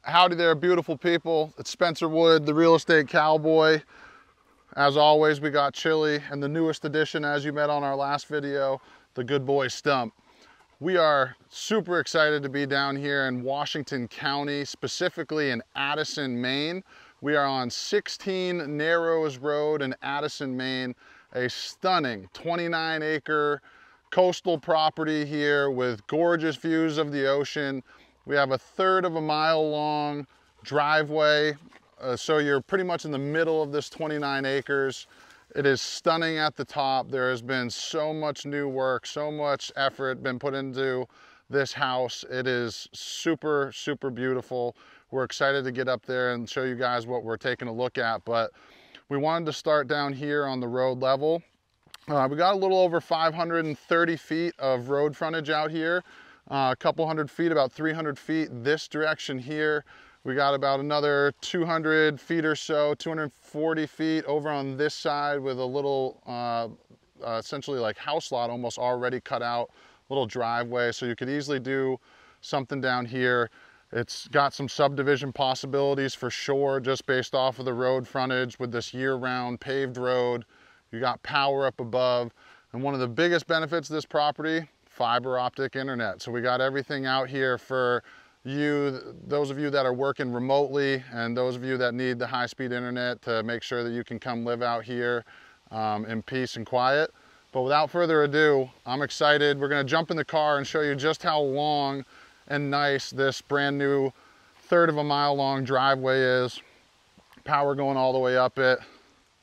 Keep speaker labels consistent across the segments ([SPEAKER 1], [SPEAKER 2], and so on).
[SPEAKER 1] Howdy there, beautiful people. It's Spencer Wood, the real estate cowboy. As always, we got chili and the newest addition, as you met on our last video, the good boy stump. We are super excited to be down here in Washington County, specifically in Addison, Maine. We are on 16 Narrows Road in Addison, Maine, a stunning 29-acre coastal property here with gorgeous views of the ocean. We have a 1/3 of a mile long driveway, so you're pretty much in the middle of this 29 acres. It is stunning at the top. There has been so much new work, so much effort been put into this house. It is super, super beautiful. We're excited to get up there and show you guys what we're taking a look at, but we wanted to start down here on the road level. We got a little over 530 feet of road frontage out here. A couple hundred feet, about 300 feet this direction here. We got about another 200 feet or so, 240 feet over on this side with a little, essentially like house lot almost already cut out, little driveway. So you could easily do something down here. It's got some subdivision possibilities for sure, just based off of the road frontage with this year-round paved road. You got power up above. And one of the biggest benefits of this property, fiber optic internet. So we got everything out here for you, those of you that are working remotely and those of you that need the high-speed internet to make sure that you can come live out here in peace and quiet. But without further ado, I'm excited. We're gonna jump in the car and show you just how long and nice this brand new 1/3 of a mile long driveway is. Power going all the way up it.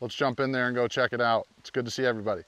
[SPEAKER 1] Let's jump in there and go check it out. It's good to see everybody.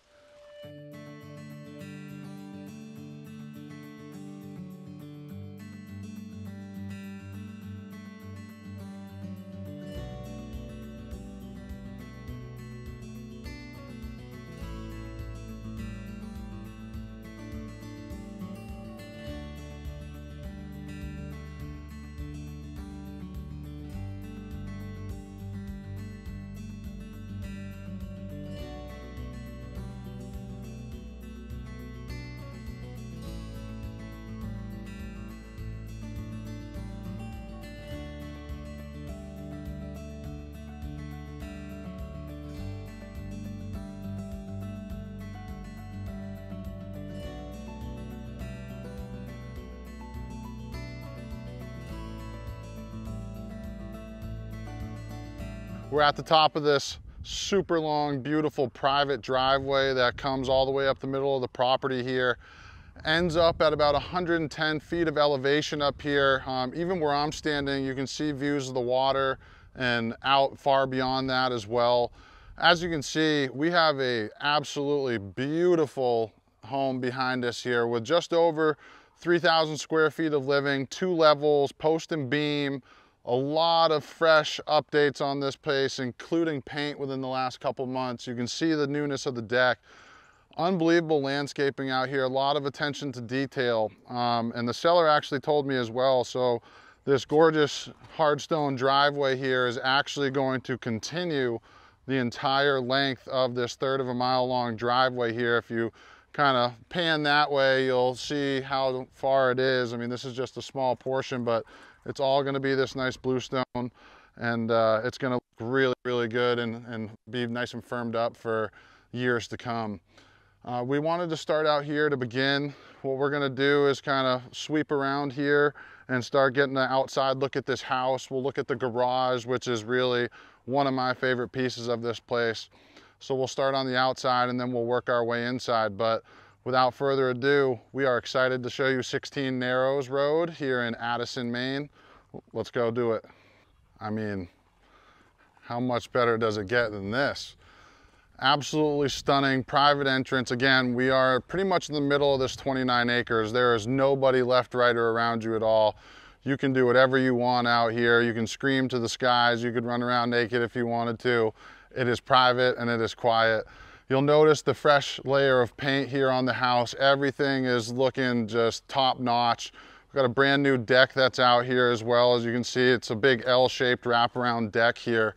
[SPEAKER 1] We're at the top of this super long, beautiful private driveway that comes all the way up the middle of the property here. Ends up at about 110 feet of elevation up here. Even where I'm standing, you can see views of the water and out far beyond that as well. As you can see, we have a absolutely beautiful home behind us here with just over 3,000 square feet of living, 2 levels, post and beam. A lot of fresh updates on this place, including paint within the last couple months. You can see the newness of the deck. Unbelievable landscaping out here, a lot of attention to detail. And the seller actually told me as well, so this gorgeous hardstone driveway here is actually going to continue the entire length of this 1/3 of a mile long driveway here. If you kind of pan that way, you'll see how far it is. I mean, this is just a small portion, but it's all going to be this nice bluestone, and it's going to look really, really good and be nice and firmed up for years to come. We wanted to start out here to begin. What we're going to do is kind of sweep around here and start getting the outside look at this house. We'll look at the garage, which is really one of my favorite pieces of this place. So we'll start on the outside and then we'll work our way inside. But without further ado, we are excited to show you 16 Narrows Road here in Addison, Maine. Let's go do it. I mean, how much better does it get than this? Absolutely stunning private entrance. Again, we are pretty much in the middle of this 29 acres. There is nobody left, right, or around you at all. You can do whatever you want out here. You can scream to the skies. You could run around naked if you wanted to. It is private and it is quiet. You'll notice the fresh layer of paint here on the house. Everything is looking just top notch. We've got a brand new deck that's out here as well. As you can see, it's a big L-shaped wraparound deck here.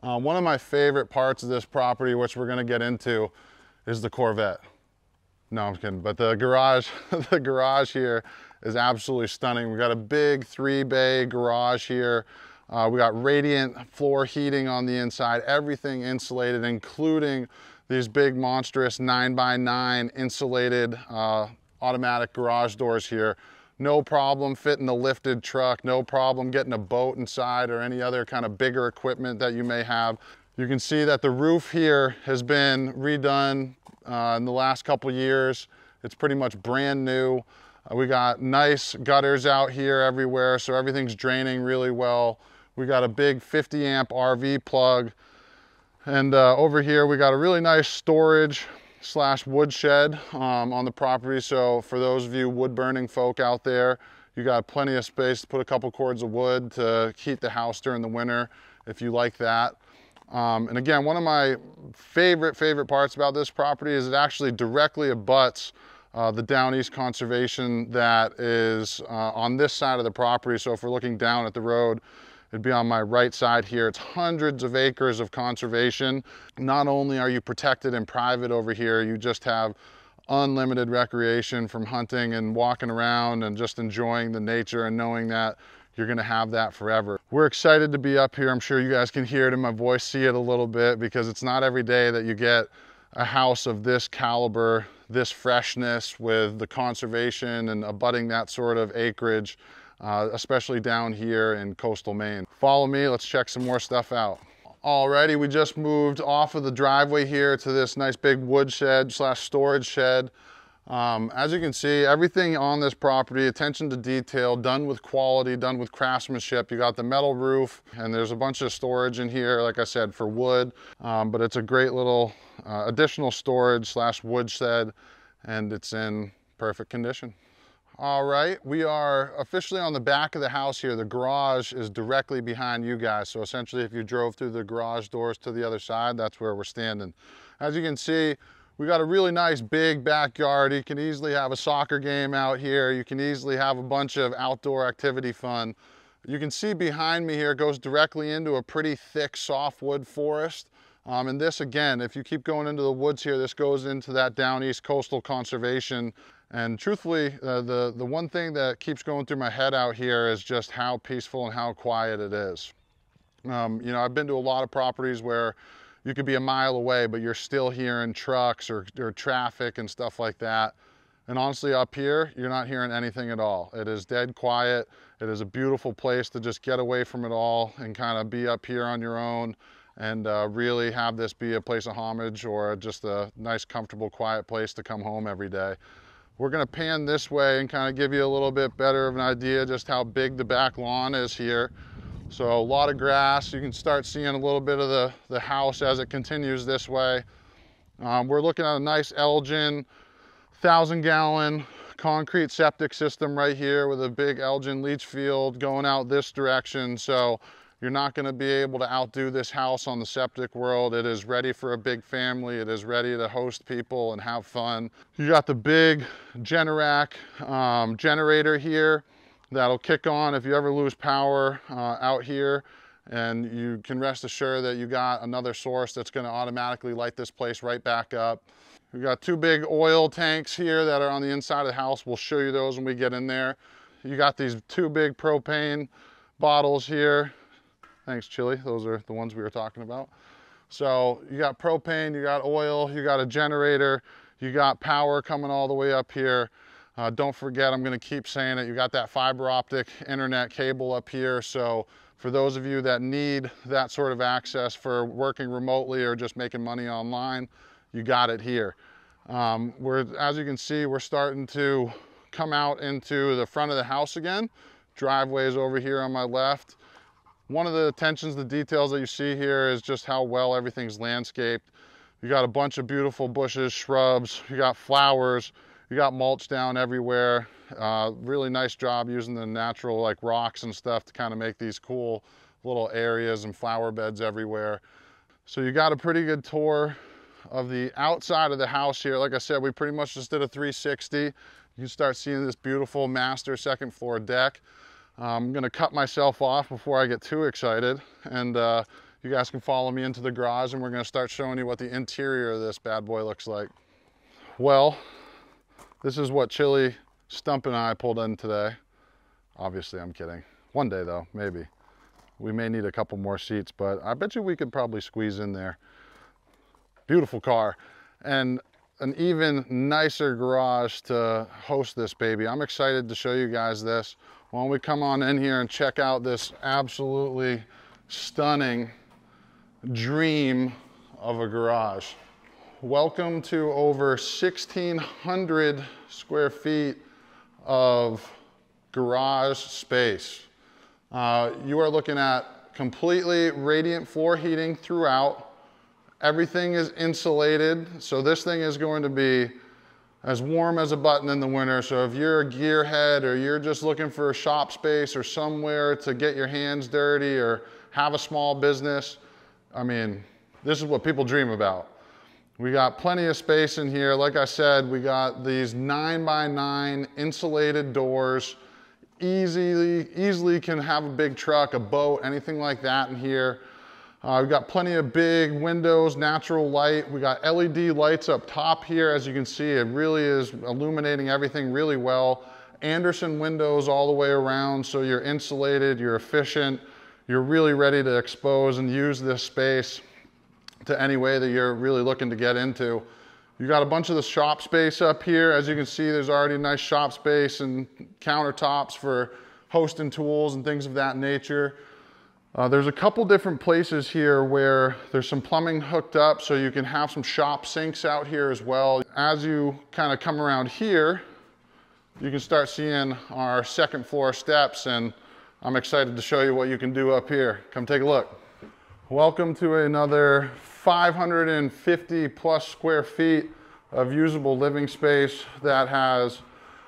[SPEAKER 1] One of my favorite parts of this property, which we're gonna get into, is the Corvette. No, I'm kidding, but the garage, the garage here is absolutely stunning. We got a big 3-bay garage here. We got radiant floor heating on the inside, everything insulated, including these big monstrous 9x9 insulated automatic garage doors here. No problem fitting a lifted truck, no problem getting a boat inside or any other kind of bigger equipment that you may have. You can see that the roof here has been redone in the last couple years. It's pretty much brand new. We got nice gutters out here everywhere, so everything's draining really well. We got a big 50 amp RV plug. And over here, we got a really nice storage / wood shed on the property. So for those of you wood burning folk out there, you got plenty of space to put a couple cords of wood to heat the house during the winter if you like that. And again, one of my favorite parts about this property is it actually directly abuts the Downeast Conservation that is on this side of the property. So if we're looking down at the road, it'd be on my right side here. It's hundreds of acres of conservation. Not only are you protected and private over here, you just have unlimited recreation from hunting and walking around and just enjoying the nature and knowing that you're gonna have that forever. We're excited to be up here. I'm sure you guys can hear it in my voice, see it a little bit, because it's not every day that you get a house of this caliber, this freshness with the conservation and abutting that sort of acreage. Especially down here in coastal Maine. Follow me, let's check some more stuff out. Alrighty, we just moved off of the driveway here to this nice big wood shed / storage shed. As you can see, everything on this property, attention to detail, done with quality, done with craftsmanship. You got the metal roof, and there's a bunch of storage in here, like I said, for wood. But it's a great little additional storage / wood shed, and it's in perfect condition. All right, we are officially on the back of the house here. The garage is directly behind you guys. So essentially, if you drove through the garage doors to the other side, that's where we're standing. As you can see, we got a really nice big backyard. You can easily have a soccer game out here. You can easily have a bunch of outdoor activity fun. You can see behind me here, it goes directly into a pretty thick softwood forest. And this, again, if you keep going into the woods here, this goes into that Downeast Coastal Conservation. And truthfully, the one thing that keeps going through my head out here is just how peaceful and how quiet it is. You know, I've been to a lot of properties where you could be a mile away, but you're still hearing trucks or traffic and stuff like that. And honestly, up here, you're not hearing anything at all. It is dead quiet. It is a beautiful place to just get away from it all and kind of be up here on your own and really have this be a place of homage or just a nice, comfortable, quiet place to come home every day. We're gonna pan this way and kind of give you a little bit better of an idea just how big the back lawn is here. So a lot of grass. You can start seeing a little bit of the house as it continues this way. We're looking at a nice Elgin 1,000-gallon concrete septic system right here with a big Elgin leach field going out this direction. So you're not going to be able to outdo this house on the septic world. It is ready for a big family. It is ready to host people and have fun. You got the big Generac generator here that'll kick on if you ever lose power out here. And you can rest assured that you got another source that's going to automatically light this place right back up. We got 2 big oil tanks here that are on the inside of the house. We'll show you those when we get in there. You got these 2 big propane bottles here. Thanks, Chili. Those are the ones we were talking about. So you got propane, you got oil, you got a generator, you got power coming all the way up here. Don't forget, I'm going to keep saying it, you got that fiber optic internet cable up here. So for those of you that need that sort of access for working remotely or just making money online, you got it here. As you can see, we're starting to come out into the front of the house again. Driveway is over here on my left. One of the attentions, the details that you see here is just how well everything's landscaped. You got a bunch of beautiful bushes, shrubs, you got flowers, you got mulch down everywhere. Really nice job using the natural like rocks and stuff to kind of make these cool little areas and flower beds everywhere. So you got a pretty good tour of the outside of the house here. Like I said, we pretty much just did a 360. You can start seeing this beautiful master 2nd floor deck. I'm gonna cut myself off before I get too excited, and you guys can follow me into the garage and we're gonna start showing you what the interior of this bad boy looks like. Well, this is what Chili Stump and I pulled in today. Obviously, I'm kidding. One day though, maybe. We may need a couple more seats, but I bet you we could probably squeeze in there. Beautiful car, and an even nicer garage to host this baby. I'm excited to show you guys this. Why don't we come on in here and check out this absolutely stunning dream of a garage. Welcome to over 1,600 square feet of garage space. You are looking at completely radiant floor heating throughout. Everything is insulated, so this thing is going to be as warm as a button in the winter. So if you're a gearhead or you're just looking for a shop space or somewhere to get your hands dirty or have a small business, I mean, this is what people dream about. We got plenty of space in here. Like I said, we got these 9x9 insulated doors. Easily can have a big truck, a boat, anything like that in here. We've got plenty of big windows, natural light. We got LED lights up top here. As you can see, it really is illuminating everything really well. Anderson windows all the way around, so you're insulated, you're efficient, you're really ready to expose and use this space to any way that you're really looking to get into. You got a bunch of the shop space up here. As you can see, there's already nice shop space and countertops for hosting tools and things of that nature. There's a couple different places here where there's some plumbing hooked up, so you can have some shop sinks out here as well. As you kind of come around here, you can start seeing our second floor steps, and I'm excited to show you what you can do up here. Come take a look. Welcome to another 550 plus square feet of usable living space that has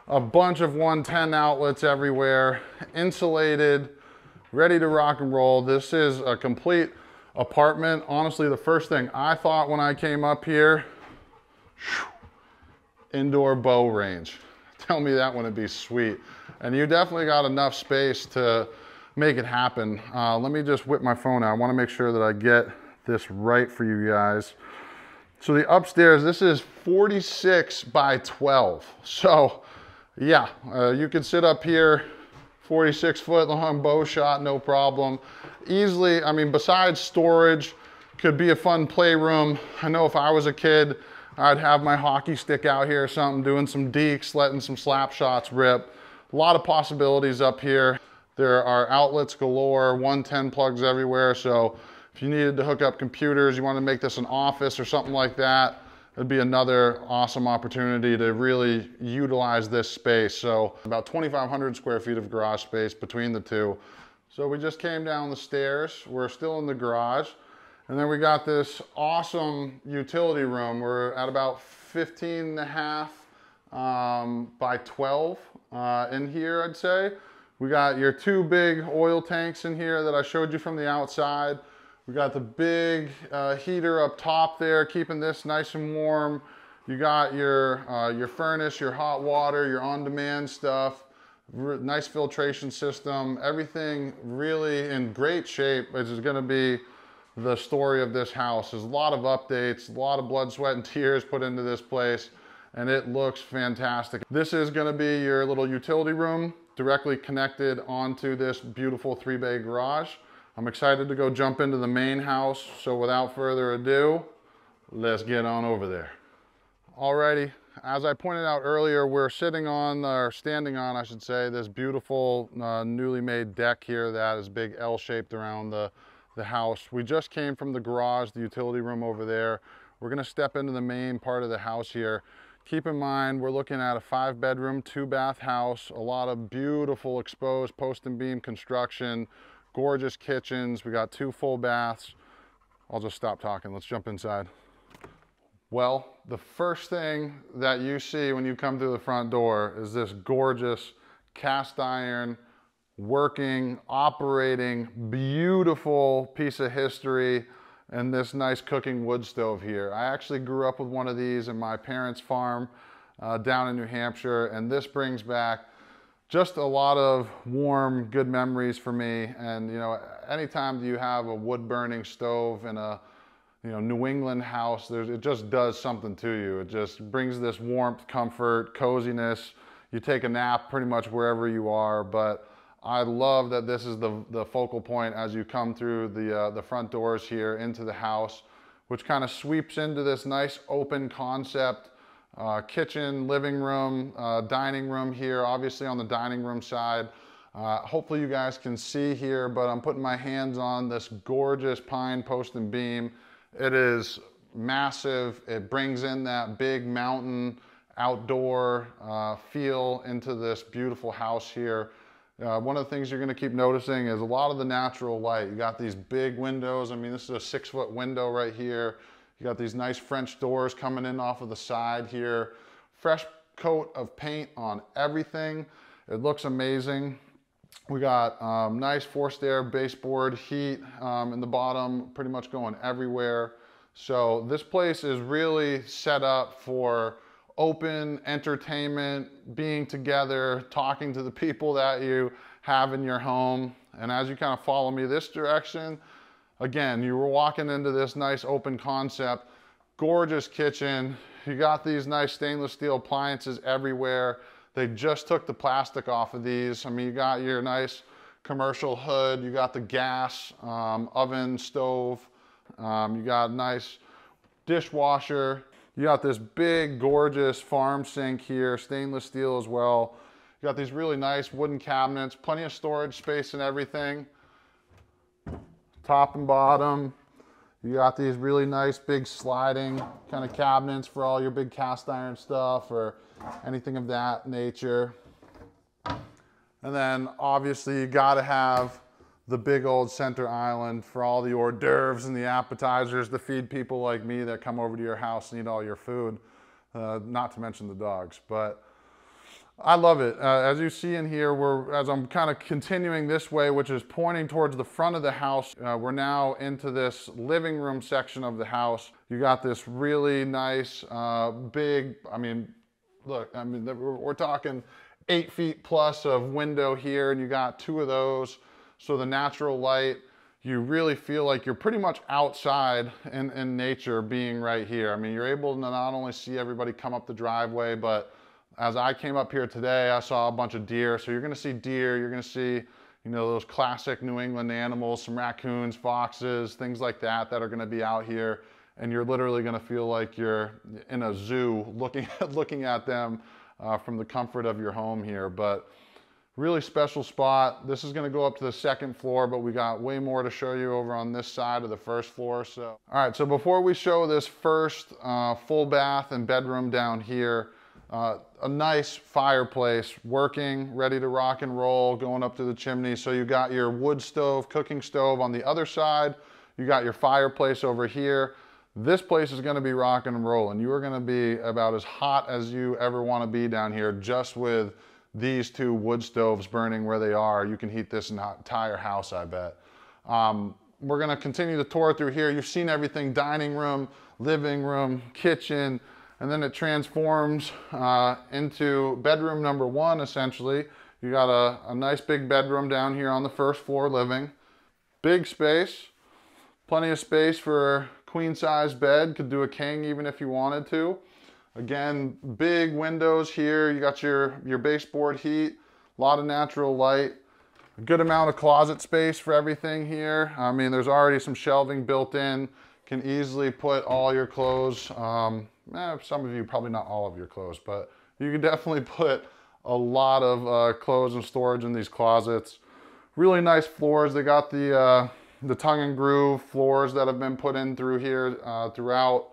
[SPEAKER 1] a bunch of 110 outlets everywhere, insulated, ready to rock and roll. This is a complete apartment. Honestly, the first thing I thought when I came up here, indoor bow range. Tell me that wouldn't be sweet. And you definitely got enough space to make it happen. Let me just whip my phone out. I want to make sure that I get this right for you guys. So the upstairs, this is 46 by 12. So yeah, you can sit up here, 46 foot long bow shot, no problem. Easily, I mean, besides storage, could be a fun playroom. I know if I was a kid, I'd have my hockey stick out here or something, doing some dekes, letting some slap shots rip. A lot of possibilities up here. There are outlets galore, 110 plugs everywhere. So if you needed to hook up computers, you want to make this an office or something like that, it'd be another awesome opportunity to really utilize this space. So about 2,500 square feet of garage space between the two. So we just came down the stairs. We're still in the garage. And then we got this awesome utility room. We're at about 15.5 by 12 in here, I'd say. We got your two big oil tanks in here that I showed you from the outside. We got the big heater up top there, keeping this nice and warm. You got your furnace, your hot water, your on-demand stuff, nice filtration system, everything really in great shape, which is gonna be the story of this house. There's a lot of updates, a lot of blood, sweat, and tears put into this place, and it looks fantastic. This is gonna be your little utility room, directly connected onto this beautiful 3-bay garage. I'm excited to go jump into the main house, so without further ado, let's get on over there. Alrighty, as I pointed out earlier, we're sitting on, or standing on, I should say, this beautiful newly made deck here that is big L-shaped around the house. We just came from the garage, the utility room over there. We're gonna step into the main part of the house here. Keep in mind, we're looking at a 5-bedroom, 2-bath house, a lot of beautiful exposed post and beam construction, gorgeous kitchens. We got 2 full baths. I'll just stop talking. Let's jump inside. Well, the first thing that you see when you come through the front door is this gorgeous cast iron, working, operating, beautiful piece of history, and this nice cooking wood stove here. I actually grew up with one of these in my parents' farm down in New Hampshire, and this brings back just a lot of warm, good memories for me. And you know, anytime you have a wood burning stove in a New England house, it just does something to you. It just brings this warmth, comfort, coziness. you take a nap pretty much wherever you are. But I love that this is the focal point as you come through the front doors here into the house, which kind of sweeps into this nice open concept. Kitchen, living room, dining room here, obviously on the dining room side. Hopefully you guys can see here, but I'm putting my hands on this gorgeous pine post and beam. It is massive. It brings in that big mountain outdoor feel into this beautiful house here. One of the things you're going to keep noticing is a lot of the natural light. You got these big windows. I mean, this is a 6-foot window right here. You got these nice French doors coming in off of the side here. Fresh coat of paint on everything. It looks amazing. We got nice forced air baseboard heat in the bottom, pretty much going everywhere. So this place is really set up for open entertainment, being together, talking to the people that you have in your home. And as you kind of follow me this direction, again, you were walking into this nice open concept, gorgeous kitchen. You got these nice stainless steel appliances everywhere. They just took the plastic off of these. I mean, you got your nice commercial hood, you got the gas, oven, stove, you got a nice dishwasher. You got this big, gorgeous farm sink here, stainless steel as well. You got these really nice wooden cabinets, plenty of storage space and everything. Top and bottom. You got these really nice big sliding kind of cabinets for all your big cast iron stuff or anything of that nature. And then obviously you got to have the big old center island for all the hors d'oeuvres and the appetizers to feed people like me that come over to your house and eat all your food, not to mention the dogs. But I love it. As you see in here, as I'm kind of continuing this way, which is pointing towards the front of the house, we're now into this living room section of the house. You got this really nice, big, I mean, look, I mean, we're talking 8 feet plus of window here, and you got 2 of those. So the natural light, you really feel like you're pretty much outside in nature being right here. I mean, you're able to not only see everybody come up the driveway, but as I came up here today, I saw a bunch of deer. So you're gonna see deer, you're gonna see, you know, those classic New England animals, some raccoons, foxes, things like that are gonna be out here. And you're literally gonna feel like you're in a zoo looking at them from the comfort of your home here. But really special spot. This is gonna go up to the 2nd floor, but we got way more to show you over on this side of the 1st floor. So, all right, so before we show this first full bath and bedroom down here, a nice fireplace working, ready to rock and roll, going up to the chimney. So you got your wood stove, cooking stove on the other side. You got your fireplace over here. This place is gonna be rocking and rolling. You are gonna be about as hot as you ever wanna be down here just with these 2 wood stoves burning where they are. You can heat this entire house, I bet. We're gonna continue the tour through here. You've seen everything, dining room, living room, kitchen, and then it transforms into bedroom number 1, essentially. You got a nice big bedroom down here on the 1st floor living. Big space, plenty of space for queen size bed, could do a king even if you wanted to. Again, big windows here. You got your baseboard heat, a lot of natural light, a good amount of closet space for everything here. I mean, there's already some shelving built in. Can easily put all your clothes, some of you, probably not all of your clothes, but you can definitely put a lot of clothes and storage in these closets. Really nice floors. They got the tongue and groove floors that have been put in through here throughout.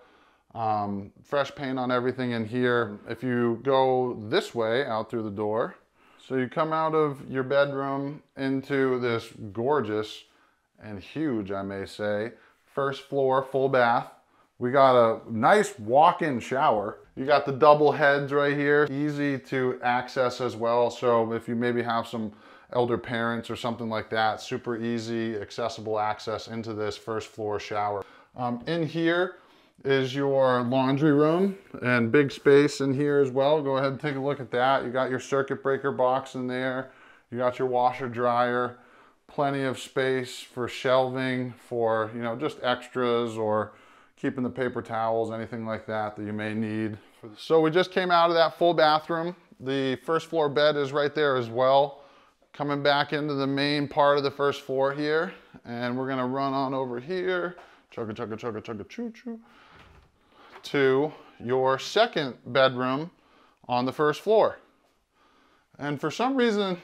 [SPEAKER 1] Fresh paint on everything in here. If you go this way out through the door, so you come out of your bedroom into this gorgeous and huge, I may say, 1st floor full bath. We got a nice walk-in shower. You got the double heads right here, easy to access as well. So if you maybe have some elder parents or something like that, super easy, accessible access into this 1st floor shower. In here is your laundry room and big space in here as well. Go ahead and take a look at that. You got your circuit breaker box in there. You got your washer dryer, plenty of space for shelving for, you know, just extras or keeping the paper towels, anything like that that you may need. So we just came out of that full bathroom. The first floor bed is right there as well. Coming back into the main part of the first floor here, and we're gonna run on over here, chugga chugga chugga chugga choo choo, to your second bedroom on the first floor. And for some reason,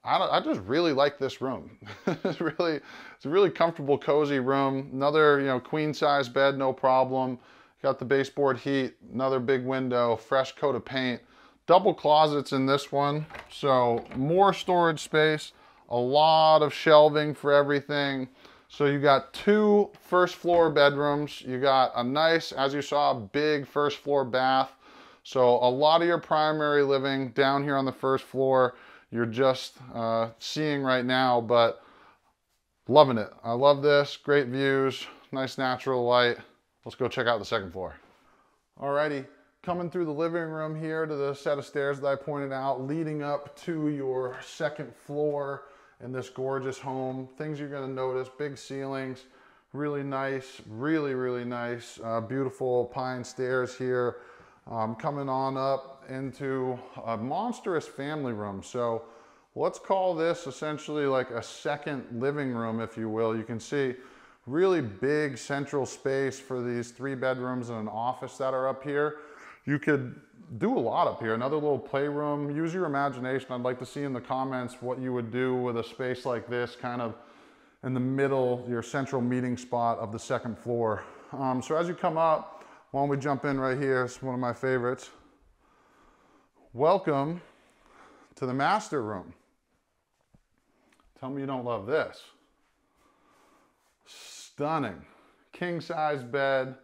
[SPEAKER 1] I just really like this room. It's a really comfortable, cozy room. Another, you know, queen size bed, no problem. Got the baseboard heat, another big window, fresh coat of paint. Double closets in this one, so more storage space, a lot of shelving for everything. So you got 2 first floor bedrooms. You got a nice, as you saw, big first floor bath. So a lot of your primary living down here on the first floor, you're just seeing right now, but loving it. I love this, great views, nice natural light. Let's go check out the second floor. Alrighty, coming through the living room here to the set of stairs that I pointed out, leading up to your second floor in this gorgeous home. Things you're gonna notice, big ceilings, really nice, really nice, beautiful pine stairs here. Coming on up into a monstrous family room. So let's call this essentially like a second living room, if you will. You can see really big central space for these 3 bedrooms and an office that are up here. You could do a lot up here. Another little playroom. Use your imagination. I'd like to see in the comments what you would do with a space like this, kind of in the middle, your central meeting spot of the second floor. So as you come up, why don't we jump in right here? It's one of my favorites. Welcome to the master room. Tell me you don't love this. Stunning. King size bed.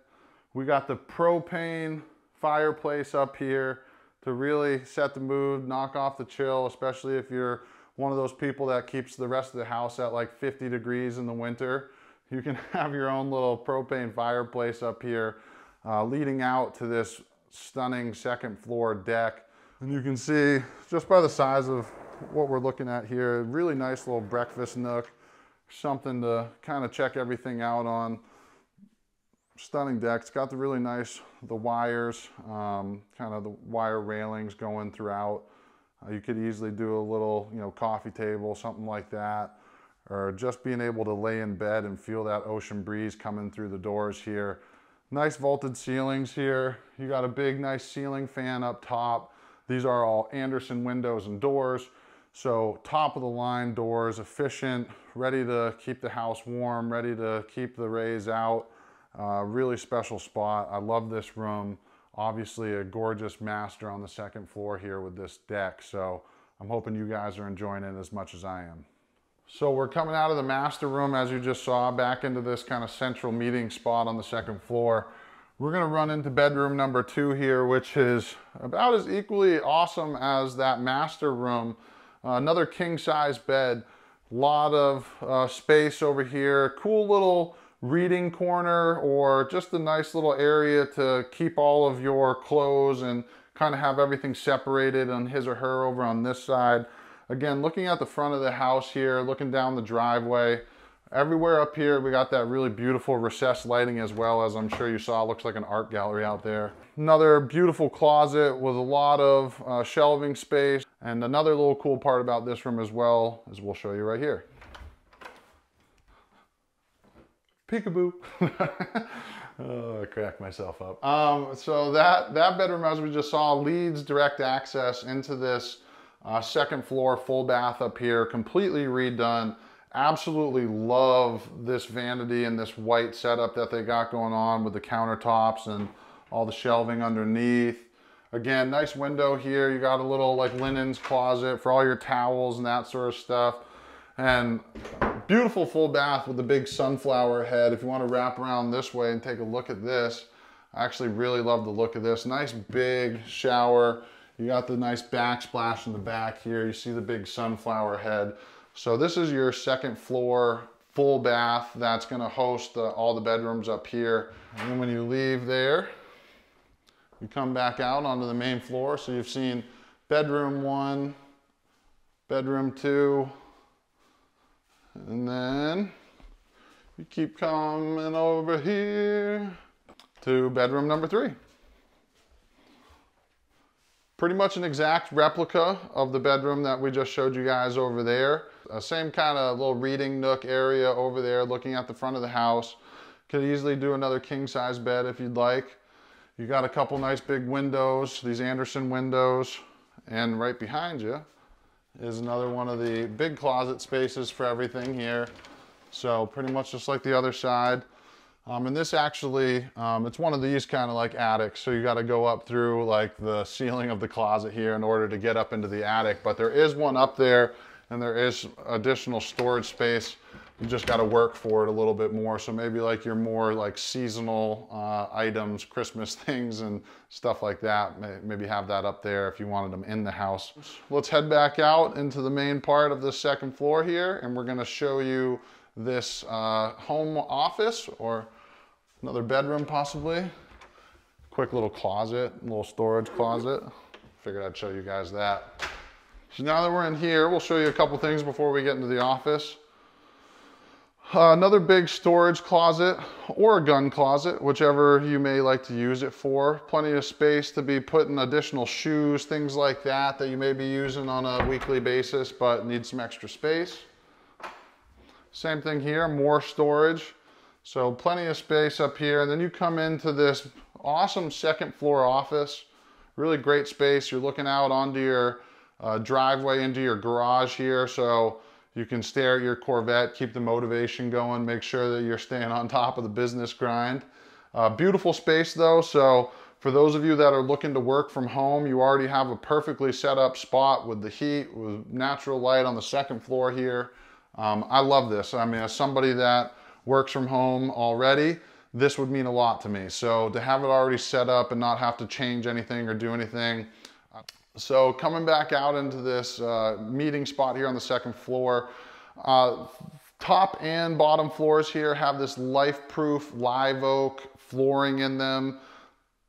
[SPEAKER 1] We got the propane fireplace up here to really set the mood, knock off the chill, especially if you're one of those people that keeps the rest of the house at like 50 degrees in the winter. You can have your own little propane fireplace up here, leading out to this stunning second floor deck. And you can see just by the size of what we're looking at here, really nice little breakfast nook, something to kind of check everything out on. Stunning deck. It's got the really nice, the wires, kind of the wire railings going throughout. You could easily do a little, you know, coffee table, something like that, or just being able to lay in bed and feel that ocean breeze coming through the doors here. Nice vaulted ceilings here. You got a big, nice ceiling fan up top. These are all Anderson windows and doors. So top of the line doors, efficient, ready to keep the house warm, ready to keep the rays out. Really special spot. I love this room. Obviously a gorgeous master on the second floor here with this deck. So I'm hoping you guys are enjoying it as much as I am. So we're coming out of the master room, as you just saw, back into this kind of central meeting spot on the second floor. We're gonna run into bedroom number 2 here, which is about as equally awesome as that master room. Another king size bed, lot of space over here, cool little reading corner, or just a nice little area to keep all of your clothes and kind of have everything separated on his or her over on this side. Again, looking at the front of the house here, looking down the driveway, everywhere up here, we got that really beautiful recessed lighting, as well as I'm sure you saw, it looks like an art gallery out there. Another beautiful closet with a lot of shelving space. And another little cool part about this room as well is we'll show you right here. Peekaboo. Oh, I cracked myself up. So that bedroom, as we just saw, leads direct access into this second floor full bath up here, completely redone. Absolutely love this vanity and this white setup that they got going on with the countertops and all the shelving underneath. Again, nice window here. You got a little like linens closet for all your towels and that sort of stuff. And beautiful full bath with the big sunflower head. If you want to wrap around this way and take a look at this, I actually really love the look of this. Nice big shower. You got the nice backsplash in the back here. You see the big sunflower head. So this is your second floor full bath that's going to host all the bedrooms up here. And then when you leave there, you come back out onto the main floor. So you've seen bedroom 1, bedroom 2, and then you keep coming over here to bedroom number 3. Pretty much an exact replica of the bedroom that we just showed you guys over there. Same kind of little reading nook area over there looking at the front of the house. Could easily do another king size bed if you'd like. You got a couple nice big windows, these Anderson windows, and right behind you is another one of the big closet spaces for everything here. So pretty much just like the other side. And this actually, it's one of these kind of like attics. So you got to go up through like the ceiling of the closet here in order to get up into the attic. But there is one up there and there is additional storage space. You just got to work for it a little bit more. So maybe like your more like seasonal items, Christmas things and stuff like that. Maybe have that up there if you wanted them in the house. Let's head back out into the main part of the second floor here. And we're going to show you this home office or another bedroom possibly. Quick little closet, little storage closet. Figured I'd show you guys that. So now that we're in here, we'll show you a couple things before we get into the office. Another big storage closet or a gun closet, whichever you may like to use it for. Plenty of space to be putting additional shoes, things like that that you may be using on a weekly basis but need some extra space. Same thing here, more storage. So plenty of space up here. And then you come into this awesome second floor office. Really great space. You're looking out onto your driveway into your garage here. So you can stare at your Corvette, keep the motivation going, make sure that you're staying on top of the business grind. Beautiful space though. So for those of you that are looking to work from home, you already have a perfectly set up spot with the heat, with natural light on the second floor here. I love this. I mean, as somebody that works from home already, this would mean a lot to me. So to have it already set up and not have to change anything or do anything. So coming back out into this meeting spot here on the second floor, top and bottom floors here have this life-proof live oak flooring in them.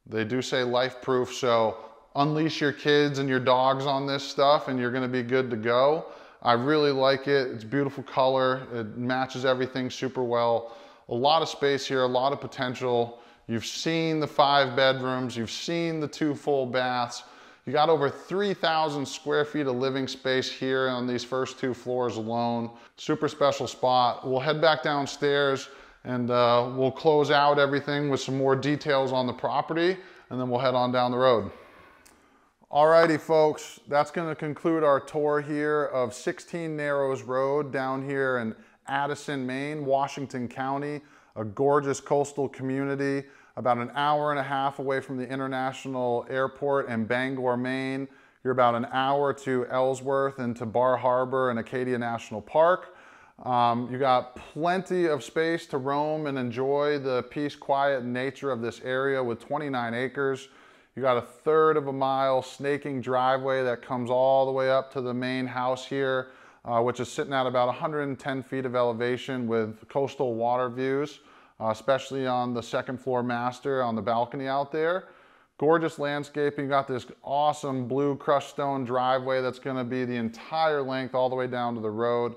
[SPEAKER 1] They do say life-proof, so unleash your kids and your dogs on this stuff and you're gonna be good to go. I really like it. It's beautiful color. It matches everything super well. A lot of space here, a lot of potential. You've seen the 5 bedrooms. You've seen the 2 full baths. You got over 3,000 square feet of living space here on these first 2 floors alone. Super special spot. We'll head back downstairs and we'll close out everything with some more details on the property and then we'll head on down the road. Alrighty folks, that's going to conclude our tour here of 16 Narrows Road down here in Addison, Maine, Washington County, a gorgeous coastal community, about an hour and a half away from the International Airport in Bangor, Maine. You're about an hour to Ellsworth and to Bar Harbor and Acadia National Park. You got plenty of space to roam and enjoy the peace, quiet nature of this area with 29 acres. You got a 1/3 of a mile snaking driveway that comes all the way up to the main house here, which is sitting at about 110 feet of elevation with coastal water views, especially on the second floor master on the balcony out there. Gorgeous landscaping. You got this awesome blue crushed stone driveway that's going to be the entire length all the way down to the road.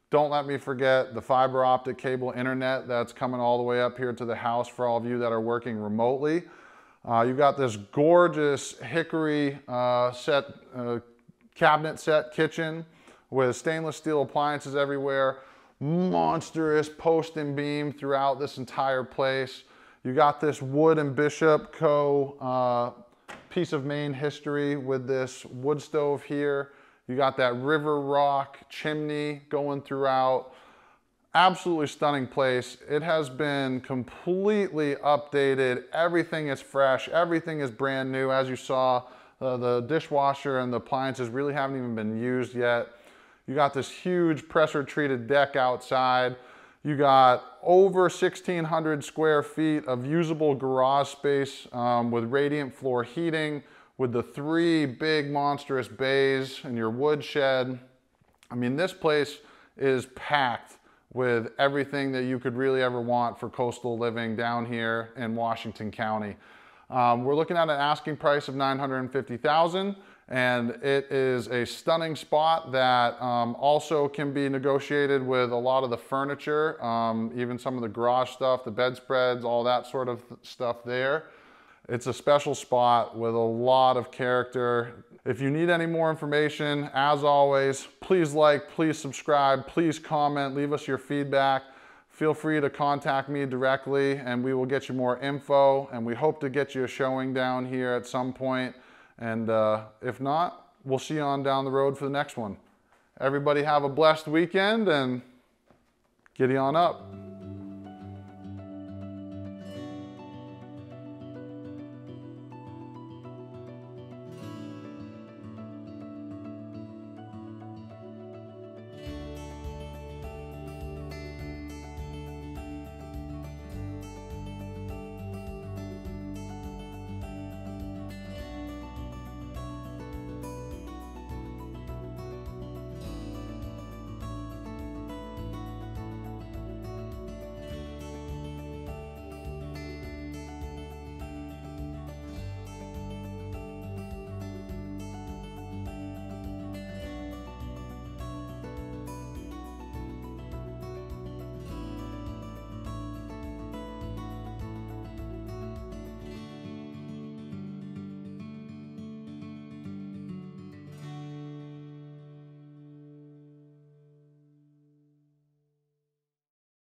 [SPEAKER 1] Don't let me forget the fiber optic cable internet that's coming all the way up here to the house for all of you that are working remotely. You've got this gorgeous hickory cabinet set kitchen with stainless steel appliances everywhere. Monstrous post and beam throughout this entire place. You got this Wood and Bishop Co. Piece of Maine history with this wood stove here. You got that river rock chimney going throughout. Absolutely stunning place. It has been completely updated. Everything is fresh. Everything is brand new. As you saw, the dishwasher and the appliances really haven't even been used yet. You got this huge pressure treated deck outside. You got over 1,600 square feet of usable garage space with radiant floor heating, with the 3 big monstrous bays and your wood shed. I mean, this place is packed with everything that you could really ever want for coastal living down here in Washington County. We're looking at an asking price of $950,000, and it is a stunning spot that also can be negotiated with a lot of the furniture, even some of the garage stuff, the bedspreads, all that sort of stuff there. It's a special spot with a lot of character. If you need any more information, as always, please like, please subscribe, please comment, leave us your feedback. Feel free to contact me directly and we will get you more info, and we hope to get you a showing down here at some point. And if not, we'll see you on down the road for the next one. Everybody have a blessed weekend and giddy on up.